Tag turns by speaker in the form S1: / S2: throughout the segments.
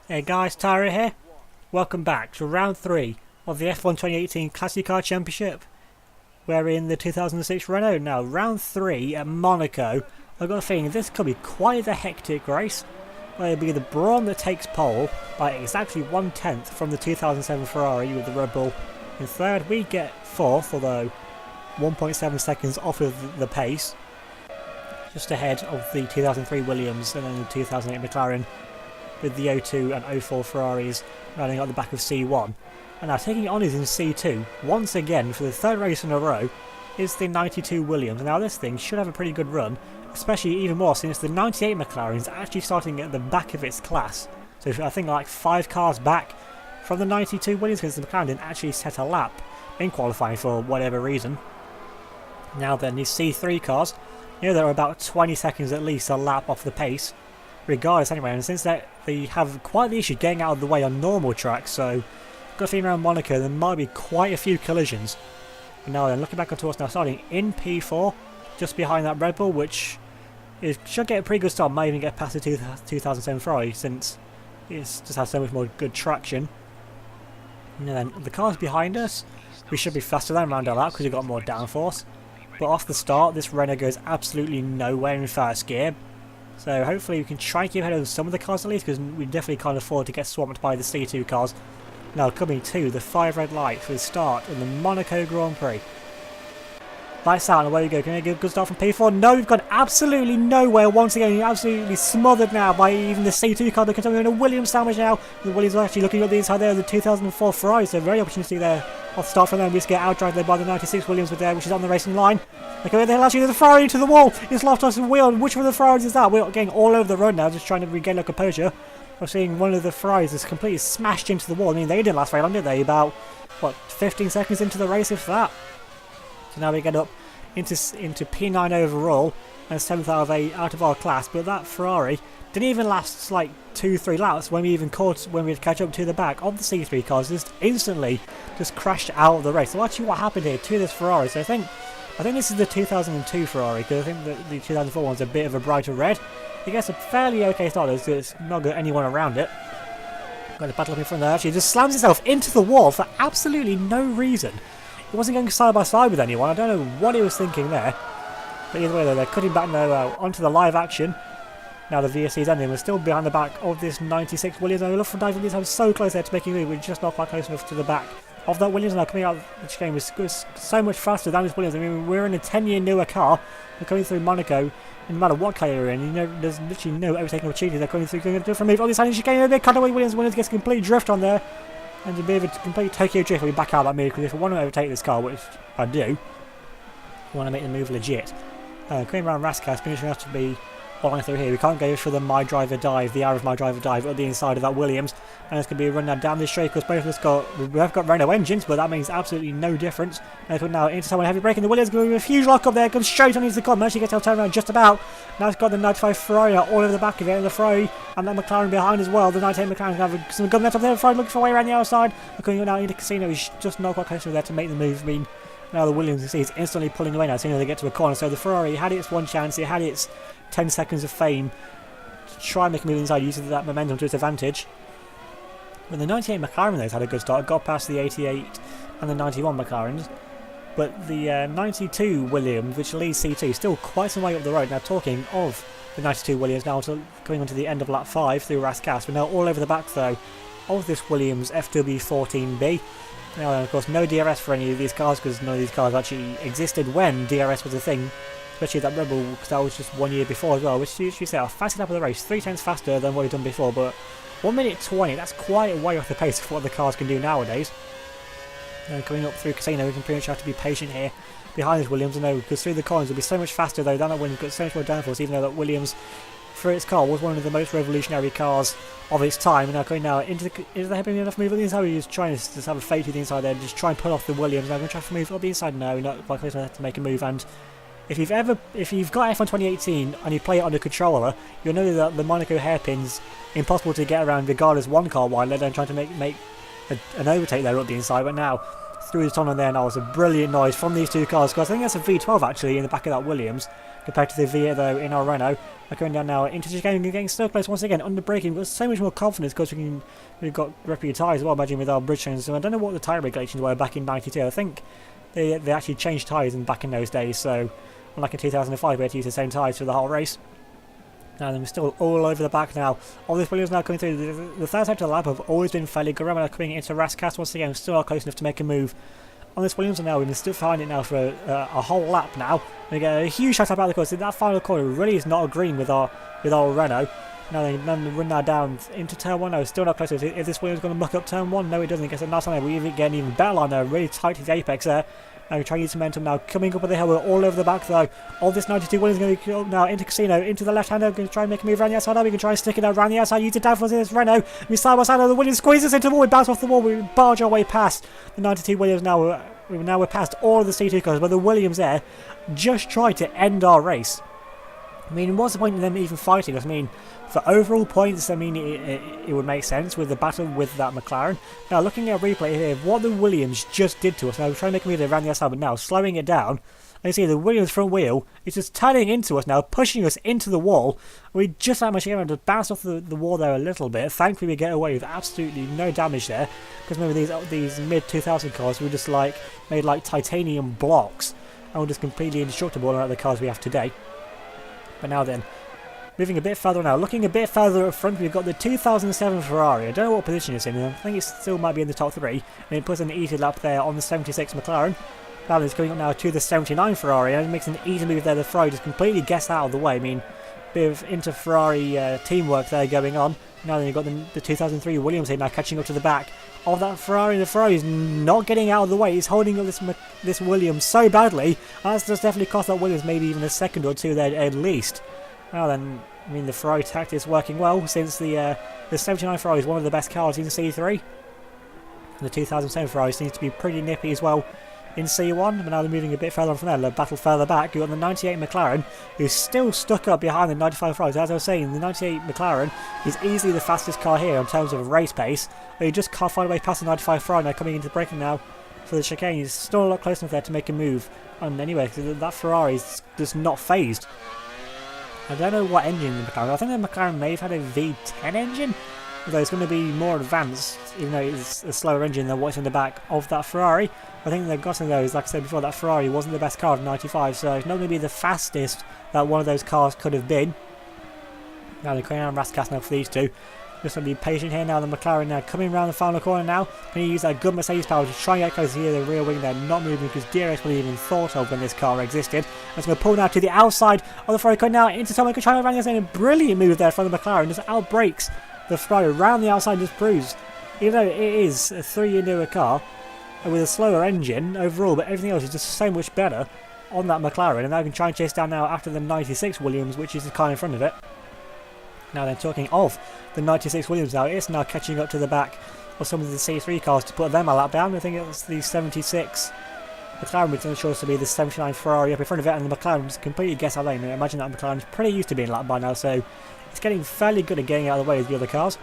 S1: Hey guys, Tyra here. Welcome back to round 3 of the F1 2018 Classic Car Championship. We're in the 2006 Renault now. Round 3 at Monaco. I've got a feeling this could be quite a hectic race, where it'll be the Brawn that takes pole by exactly 1/10 from the 2007 Ferrari with the Red Bull in third. We get fourth, although 1.7 seconds off of the pace, just ahead of the 2003 Williams and then the 2008 McLaren, with the 02 and 04 Ferraris running at the back of C1. And now taking on is in C2, once again for the third race in a row, is the 92 Williams. Now this thing should have a pretty good run, especially even more since the 98 McLaren is actually starting at the back of its class. So I think like 5 cars back from the 92 Williams, because the McLaren didn't actually set a lap in qualifying for whatever reason. Now then, these C3 cars, they're about 20 seconds at least a lap off the pace, regardless anyway, and since they have quite the issue getting out of the way on normal tracks, so got a feeling around Monaco there might be quite a few collisions. And now then, looking back onto us now, starting in P4, just behind that Red Bull, which should get a pretty good start, might even get past the 2007 Ferrari, since it just has so much more good traction. And then the cars behind us, we should be faster than around our lap because we've got more downforce. But off the start, this Renault goes absolutely nowhere in first gear. So hopefully we can try and keep ahead of some of the cars at least, because we definitely can't afford to get swamped by the C2 cars. Now coming to the 5 red light for the start in the Monaco Grand Prix. Lights out and away we go. Can we get a good start from P4? No, we've gone absolutely nowhere once again. Absolutely smothered now by even the C2 car. They're continuing a Williams sandwich now. The Williams are actually looking at the inside there of the 2004 Ferrari, so very opportunity there off the start from them. We just get outdriven there by the 96 Williams with there, which is on the racing line. Okay, they'll actually the Ferrari into the wall. It's lost us a wheel. Which one of the Ferraris is that? We're getting all over the road now, just trying to regain our composure. We're seeing one of the Ferraris is completely smashed into the wall. I mean, they didn't last very long, did they? About, what, 15 seconds into the race, if that? So now we get up into P9 overall and 7th out of 8 out of our class. But that Ferrari didn't even last like 2-3 laps when we had catch up to the back of the C3 cars. Just instantly just crashed out of the race. So actually, what happened here to this Ferrari? So I think this is the 2002 Ferrari, because I think that the 2004 one's a bit of a brighter red. It gets a fairly okay start, because it's not got anyone around it. Got the battle up in front there. Actually, just slams itself into the wall for absolutely no reason. It wasn't going side by side with anyone. I don't know what he was thinking there. But either way, though, they're cutting back now onto the live action. Now the VSC's ending. We're still behind the back of this 96 Williams. I love for Dave Williams. I'm so close there to making a move. We're just not quite close enough to the back of that Williams. Now coming out, which game was so much faster than this Williams. I mean, we're in a 10-year newer car. We're coming through Monaco. No matter what car you're in, there's literally no overtaking opportunity. They're coming through, going to do a different move. Oh, this side chicane, a big cutaway. Williams gets a complete drift on there. And a bit of a complete Tokyo drift. We back out that move, because if I want to overtake this car, which I do, I want to make the move legit. Coming around Raskas, finishing out to be flying through here. We can't go for the My Driver dive, the hour of My Driver dive at the inside of that Williams. And it's going to be a run down this straight, because both of us we have got Renault engines, but that makes absolutely no difference. And it's now into someone heavy braking. The Williams going to be a huge lock up there, comes straight on into the corner. Actually gets our turn around just about. Now it's got the 95 Ferrari all over the back of it, and the Ferrari and that McLaren behind as well. The 98 McLaren have some good net up there. The Ferrari looking for a way around the outside. Looking now into Casino, he's just not quite close enough there to make the move. I mean, now the Williams, you see, is instantly pulling away now as soon as they get to a corner. So the Ferrari had its one chance, it had its 10 seconds of fame to try and make a move inside, using that momentum to its advantage. But the 98 McLaren, though, had a good start, got past the 88 and the 91 McLarens. But the 92 Williams, which leads C2, still quite some way up the road. Now, talking of the 92 Williams, now going on to the end of lap 5 through Raskas. We're now all over the back, though, of this Williams FW14B. Now, of course, no DRS for any of these cars, because none of these cars actually existed when DRS was a thing. Especially that Red Bull, because that was just 1 year before as well, which you say our fastest lap of the race, 3 times faster than what we've done before, but 1 minute 20, that's quite a way off the pace of what the cars can do nowadays. Coming up through Casino, we can pretty much have to be patient here behind this Williams. I know, because through the corners will be so much faster though, than that Williams got so much more downforce, even though that Williams, for its car, was one of the most revolutionary cars of its time. And now going now into the heavy enough move on the inside. We're just trying to just have a fade to the inside there, just try and pull off the Williams. Now I'm going to try to move up the inside. No, not quite close enough to make a move. And if you've got F1 2018 and you play it on a controller, you'll know that the Monaco hairpin's impossible to get around regardless one car wide, let alone trying to make an overtake there up the inside. But now through the tunnel there now was a brilliant noise from these two cars, because I think that's a V12 actually in the back of that Williams compared to the V8 though in our Renault. are going down now into chicane, getting so close once again, under braking. We've got so much more confidence because we've got replica tyres as well, imagine with our bridge trains. So I don't know what the tyre regulations were back in '92. I think they actually changed tyres back in those days, so unlike in 2005 we had to use the same tyres for the whole race. Now then, we're still all over the back now. All these Williams now coming through. The third sector lap have always been fairly good. Remember, coming into Rascast once again, still not close enough to make a move on this Williams, and now we've been still behind it now for a whole lap now. We get a huge shot up out of the course. That final corner really is not agreeing with our Renault. Now then, run now down into turn 1. No, still not close. Is this Williams going to muck up turn 1? No, it doesn't. Guess last time we even get an even better line there, really tight to the apex there. Now we're trying to use momentum now, coming up with the hill. We're all over the back though. All this 92 Williams going to go now into Casino, into the left hander. Going to try and make a move around the outside. Now we can try and stick it out around the outside. Use the downforce in this Renault. We side by side. The Williams squeezes into the wall. We bounce off the wall. We barge our way past the 92 Williams now. We're past all of the C2 cars, but the Williams there just tried to end our race. I mean, what's the point in them even fighting us? I mean, for overall points, I mean, it would make sense with the battle with that McLaren. Now, looking at a replay here, what the Williams just did to us. Now, we're trying to make a move around the outside, but now slowing it down. And you see the Williams front wheel is just turning into us now, pushing us into the wall. We just that much to bounce off the wall there a little bit. Thankfully, we get away with absolutely no damage there. Because remember, these mid-2000 cars were just like made like titanium blocks. And were just completely indestructible like the cars we have today. But now then, moving a bit further now, looking a bit further up front, we've got the 2007 Ferrari. I don't know what position it's in, I think it still might be in the top 3. And it puts an easy lap there on the 76 McLaren. Now it's going up now to the 79 Ferrari, and it makes an easy move there. The Ferrari just completely gets out of the way. I mean, bit of inter-Ferrari teamwork there going on. Now then you've got the 2003 Williams here now catching up to the back of that Ferrari. The Ferrari is not getting out of the way. He's holding up this Williams so badly. That's just definitely cost that Williams maybe even a second or two there at least. Now then, I mean, the Ferrari tactic is working well since the 79 Ferrari is one of the best cars in C3. And the 2007 Ferrari seems to be pretty nippy as well in C1, but now they're moving a bit further on from there, the battle further back. You've got the 98 McLaren, who's still stuck up behind the 95 Ferrari. As I was saying, the 98 McLaren is easily the fastest car here in terms of race pace, but you just can't find a way past the 95 Ferrari. Now coming into braking now for the chicane, he's still a lot close enough there to make a move. And anyway, that Ferrari is just not phased. I don't know what engine the McLaren, I think the McLaren may have had a V10 engine, although it's going to be more advanced, even though it's a slower engine than what's in the back of that Ferrari. I think they've got some of those, like I said before, that Ferrari wasn't the best car of '95, so it's not going to be the fastest that one of those cars could have been. Now they're going around Rascast now for these two. Just going to be patient here now. The McLaren now coming around the final corner now. Going to use that good Mercedes power to try and get close here. The rear wing there not moving because DRS wasn't even thought of when this car existed. And it's going to pull now to the outside of the Ferrari car now into Tomac, trying to run this in. A brilliant move there from the McLaren. Just outbrakes the Ferrari around the outside. Just proves, even though it is a 3-year newer car with a slower engine overall, but everything else is just so much better on that McLaren. And now I can try and chase down now after the 96 Williams, which is the car in front of it. Now then, talking of the 96 Williams now, it's now catching up to the back of some of the C3 cars to put them a lap down. I think it's the 76 McLaren, which is sure to be the 79 Ferrari up in front of it, and the McLaren just completely gets out of lane. I imagine that McLaren's pretty used to being lapped by now, so it's getting fairly good at getting out of the way of the other cars.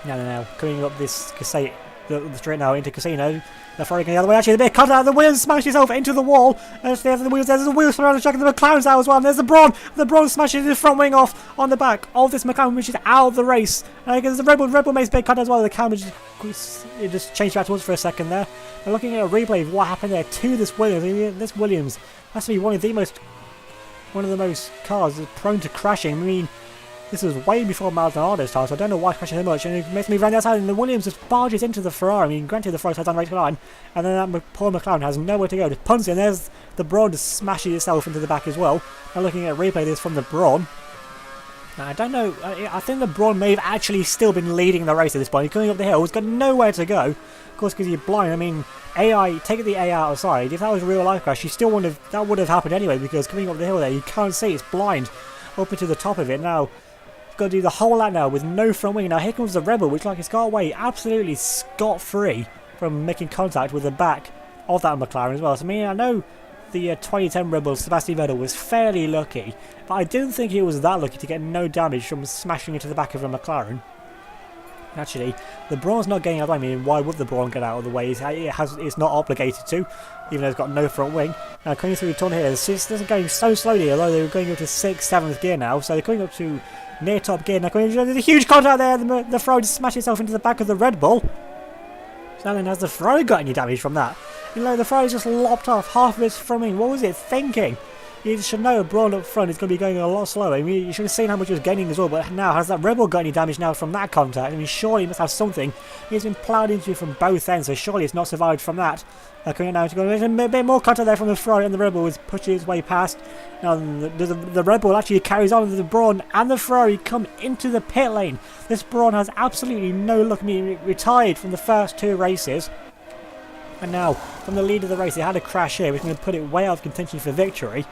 S1: Now, coming up this cassette, the straight now into Casino. The Ferrari going the other way. Actually, the bit cut out. The wheels smashed itself into the wall. There's the wheels. There's the wheels around the track, and the McLaren's out as well. And there's the Brawn. The Brawn smashes his front wing off on the back of this McLaren, which is out of the race. And there's the Red Bull makes a big cut as well. The camera just changed back towards for a second there. We're looking at a replay of what happened there to this Williams. I mean, this Williams has to be one of the most cars that's prone to crashing. I mean, this was way before Maldonado's time, so I don't know why it's crashing so much. And it makes me run outside, and the Williams just barges into the Ferrari. I mean, granted, the Ferrari has on right line, and then that poor McLaren has nowhere to go. Just punts it, and there's the Brawn just smashing itself into the back as well. Now looking at a replay of this from the Brawn. Now, I don't know, I think the Brawn may have actually still been leading the race at this point. He's coming up the hill, he's got nowhere to go. Of course, because you're blind. I mean, take the AI outside. If that was a real life crash, that would have happened anyway, because coming up the hill there, you can't see, it's blind up into the top of it. Now, got to do the whole lap now with no front wing. Now here comes the Rebel, which like it's got away absolutely scot-free from making contact with the back of that McLaren as well. So I mean, I know the 2010 Rebel Sebastian Vettel was fairly lucky, but I didn't think he was that lucky to get no damage from smashing into the back of a McLaren. Actually, the Brawn's not getting out of the way. I mean, why would the Brawn get out of the way? It's not obligated to, even though it's got no front wing. Now, coming through the tunnel here, this is going so slowly, although they're going up to 6th, 7th gear now, so they're coming up to near top gear. Now, there's a huge contact there. The Ferrari just smashed itself into the back of the Red Bull. So then, has the Ferrari got any damage from that? You know, the Ferrari just lopped off half of its front wing. What was it thinking? You should know a Brawn up front is going to be going a lot slower. I mean, you should have seen how much it was gaining as well, but now, has that Red Bull got any damage now from that contact? I mean, surely it must have something. He's been ploughed into from both ends, so surely it's not survived from that. Coming now, there's a bit more contact there from the Ferrari, and the Red Bull is pushing its way past. Now, the Red Bull actually carries on with the Brawn, and the Ferrari come into the pit lane. This Brawn has absolutely no luck. I mean, retired from the first 2 races. And now, from the lead of the race, it had a crash here, which is going to put it way out of contention for victory.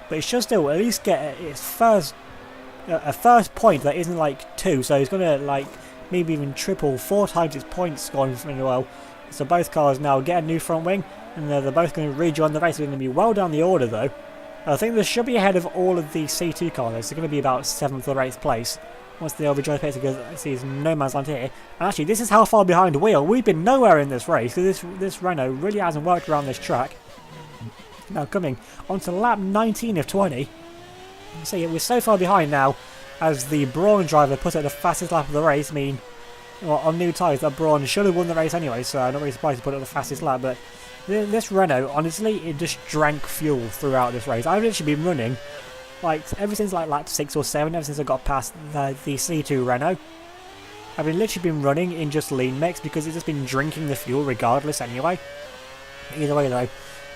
S1: But it should still at least get its first point that isn't like 2, so it's going to like maybe even triple 4 times its points scoring really well. So both cars now get a new front wing, and they're both going to rejoin the race. They're going to be well down the order though. I think they should be ahead of all of the C2 cars. They're going to be about 7th or 8th place once they all rejoin the pace, because I see there's no man's land here. And actually, this is how far behind Wheel. We've been nowhere in this race, because this Renault really hasn't worked around this track. Now coming onto lap 19 of 20. So we're so far behind now as the Brawn driver put at the fastest lap of the race. I mean, well, on new tyres, that Brawn should have won the race anyway, so I'm not really surprised to put it at the fastest lap. But this Renault, honestly, it just drank fuel throughout this race. I've literally been running, like, ever since like lap 6 or 7, ever since I got past the C2 Renault. I've literally been running in just lean mix because it's just been drinking the fuel regardless anyway. Either way though.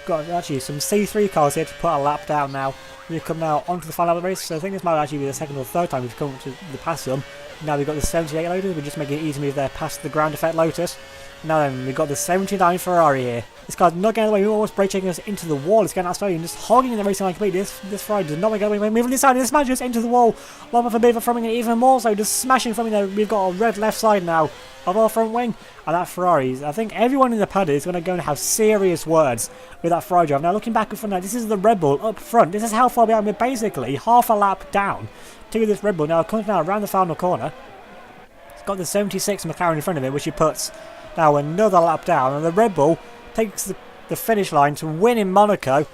S1: Got actually some C3 cars here to put a lap down now. We've come now onto the final lap of the race, so I think this might actually be the 2nd or 3rd time we've come to the pass them. Now we've got the 78 Lotus, we're just making it easy to move there past the ground effect Lotus. Now then, we've got the 79 Ferrari here. This car's not getting away, we're almost brake checking us into the wall. It's getting out slowly and just hogging in the racing line completely. This Ferrari does not get away, moving inside, and this man just into the wall. Lava for Beaver from it even more so, just smashing from there. We've got a red left side now of our front wing, and that Ferrari, I think everyone in the paddock is going to go and have serious words with that Ferrari drive. Now looking back at front now, this is the Red Bull up front. This is how far behind we're basically half a lap down to this Red Bull. Now comes now around the final corner. It's got the 76 McLaren in front of it, which he puts now another lap down, and the Red Bull takes the finish line to win in Monaco.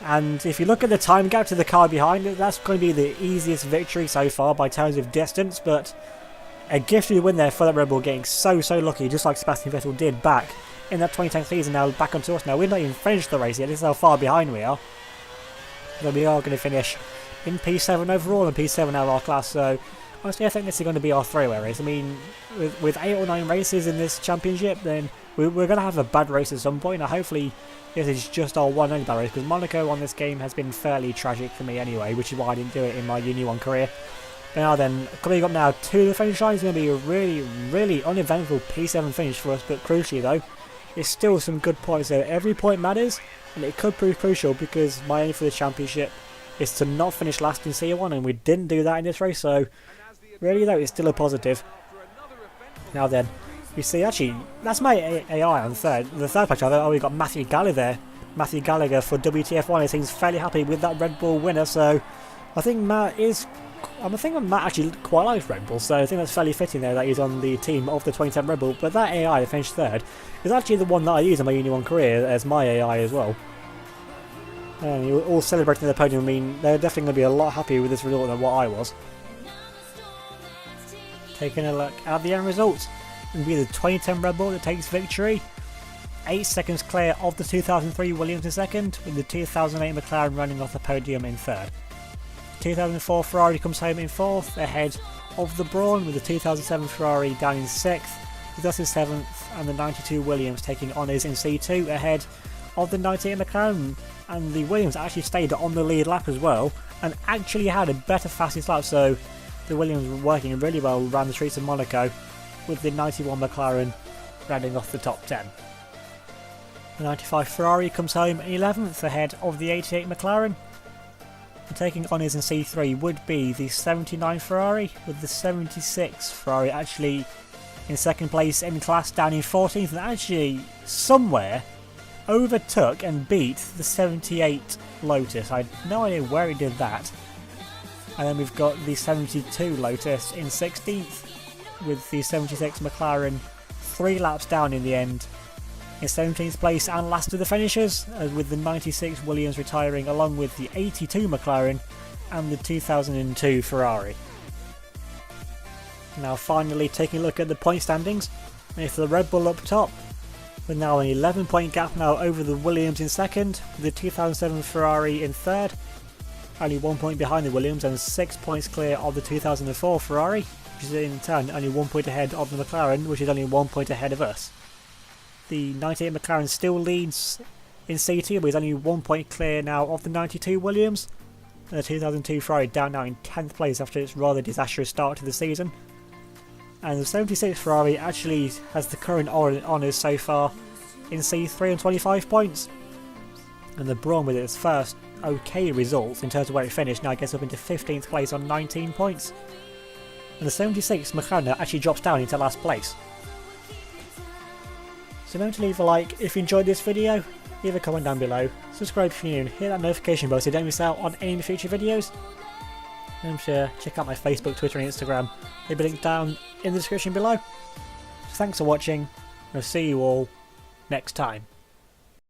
S1: And if you look at the time gap to the car behind it, that's going to be the easiest victory so far by terms of distance, but a gifted win there for the Red Bull, getting so lucky, just like Sebastian Vettel did back in that 2010 season. Now back onto us. Now we've not even finished the race yet. This is how far behind we are. So we are going to finish in P7 overall and P7 out of our class. So honestly, I think this is going to be our throwaway race. I mean, with 8 or 9 races in this championship, then we're going to have a bad race at some point. Now hopefully this is just our one only bad race, because Monaco on this game has been fairly tragic for me anyway, which is why I didn't do it in my Uni 1 career. But now then, coming up now to the finish line is going to be a really uneventful P7 finish for us, but crucially though, it's still some good points there. Every point matters, and it could prove crucial, because my aim for the championship is to not finish last in C1, and we didn't do that in this race, so really though, it's still a positive. Now then, you see, actually, that's my AI on third. The third patch, we got Matthew Gallagher there. Matthew Gallagher for WTF1. He seems fairly happy with that Red Bull winner, so I think Matt actually quite likes Red Bull, so I think that's fairly fitting there that he's on the team of the 2010 Red Bull. But that AI that finished third is actually the one that I use in my Uni 1 career as my AI as well. And you're all celebrating the podium. I mean, they're definitely going to be a lot happier with this result than what I was. Taking a look at the end results, it will be the 2010 Red Bull that takes victory. 8 seconds clear of the 2003 Williams in second, with the 2008 McLaren running off the podium in third. 2004 Ferrari comes home in fourth, ahead of the Brawn, with the 2007 Ferrari down in 6th, with us in 7th, and the 92 Williams taking honours in C2, ahead of the 98 McLaren. And the Williams actually stayed on the lead lap as well, and actually had a better fastest lap, so the Williams were working really well around the streets of Monaco, with the 91 McLaren rounding off the top 10. The 95 Ferrari comes home in 11th, ahead of the 88 McLaren. And taking honours in C3 would be the 79 Ferrari, with the 76 Ferrari actually in second place in class, down in 14th, and actually somewhere overtook and beat the 78 Lotus. I have no idea where he did that. And then we've got the 72 Lotus in 16th. with the 76 McLaren 3 laps down in the end. In 17th place and last of the finishers, with the 96 Williams retiring along with the 82 McLaren and the 2002 Ferrari. Now finally taking a look at the point standings, and for the Red Bull up top, with now an 11 point gap now over the Williams in second, the 2007 Ferrari in third, only 1 point behind the Williams and 6 points clear of the 2004 Ferrari, which is in turn only 1 point ahead of the McLaren, which is only 1 point ahead of us. The 98 McLaren still leads in CT, but is only 1 point clear now of the 92 Williams, and the 2002 Ferrari down now in 10th place after its rather disastrous start to the season. And the 76 Ferrari actually has the current honours so far in C3 on 25 points, and the Brawn, with its first okay results in terms of where it finished, now gets up into 15th place on 19 points, and the 76 McLaren actually drops down into last place. So remember to leave a like if you enjoyed this video, leave a comment down below, subscribe if you're new and hit that notification bell so you don't miss out on any future videos. And sure, check out my Facebook, Twitter and Instagram, they'll be linked down in the description below. So thanks for watching, and I'll see you all next time.